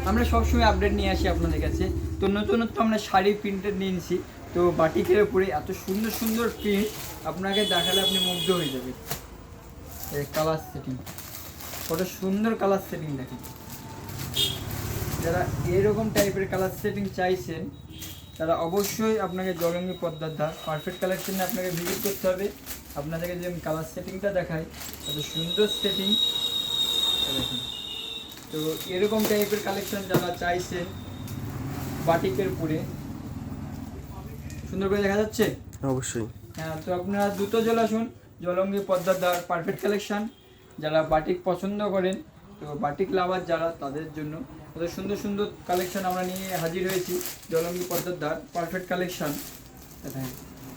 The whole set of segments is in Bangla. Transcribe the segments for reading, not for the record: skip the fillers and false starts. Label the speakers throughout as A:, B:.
A: আমরা সবসময় আপডেট নিয়ে আসি আপনাদের কাছে। তো নতুনত্ব আমরা শাড়ি প্রিন্টেড নিয়ে নিয়েছি। তো বাটিকের উপরে এত সুন্দর সুন্দর প্রিন্ট আপনাকে দেখালে আপনি মুগ্ধ হয়ে যাবেন। কালার সেটিং, কত সুন্দর কালার সেটিং দেখেন। যারা এরকম টাইপের কালার সেটিং চাইছেন তারা অবশ্যই আপনাকে জলঙ্গি পদ্মার ধার পারফেক্ট কালেকশনে আপনাকে ভিজিট করতে হবে। আপনাদেরকে যে আমি কালার সেটিংটা দেখাই, এত সুন্দর সেটিং দেখুন। তো এরকম টাইপের কালেকশন যারা চাইছেন বাটিকের উপরে, সুন্দর করে দেখা যাচ্ছে
B: অবশ্যই।
A: হ্যাঁ, তো আপনারা দ্রুত চলে আসুন জলঙ্গি পদ্মার ধার পারফেক্ট কালেকশন। যারা বাটিক পছন্দ করেন, তো বাটিক লাভার যারা, তাদের জন্য কত সুন্দর সুন্দর কালেকশন আমরা নিয়ে হাজির হয়েছি। জলঙ্গি পদ্মার ধার পারফেক্ট কালেকশন,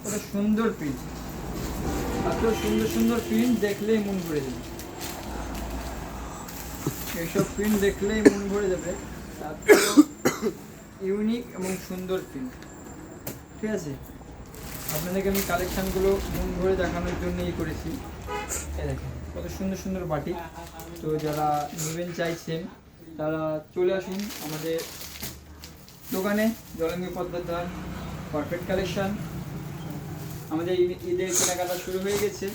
A: কত সুন্দর প্রিন্ট, এত সুন্দর সুন্দর প্রিন্ট দেখলেই মন ভরে যাবে। এইসব প্রিন্ট দেখলেই মন ভরে যাবে, ইউনিক এবং সুন্দর প্রিন্ট। ঠিক আছে, আপনাদেরকে আমি কালেকশানগুলো মন ভরে দেখানোর জন্যই করেছি। এই দেখেন কত সুন্দর সুন্দর বাটি। তো যারা নেবেন চাইছেন তারা চলে আসুন আমাদের দোকানে, জলঙ্গি পদ্মার ধার পারফেক্ট কালেকশান। আমাদের ঈদের কেনাকাটা শুরু হয়ে গেছে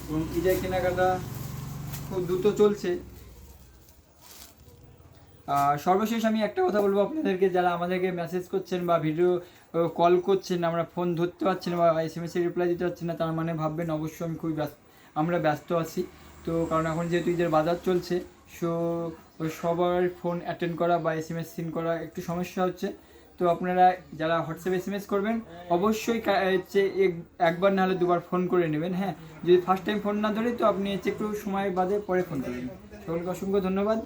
A: এবং ঈদের কেনাকাটা খুব দ্রুত চলছে। সর্বশেষ আমি একটা কথা বলবো আপনাদেরকে, যারা আমাদেরকে মেসেজ করছেন বা ভিডিও কল করছেন, আমরা ফোন ধরতে পারছি না বা SMS-এ রিপ্লাই দিতে পারছি না, তার মানে ভাববেন অবশ্যই আমি খুবই আমরা ব্যস্ত আছি। তো কারণ এখন যেহেতু ঈদের বাজার চলছে, সো সবার ফোন অ্যাটেন্ড করা বা SMS সিন করা একটু সমস্যা হচ্ছে। তো আপনারা যারা হোয়াটসঅ্যাপ SMS করবেন অবশ্যই একবার না হলে দুবার ফোন করে নেবেন। হ্যাঁ, যদি ফার্স্ট টাইম ফোন না ধরে তো আপনি একটু সময় বাদে পরে ফোন করবেন। সকলকে অসংখ্য ধন্যবাদ।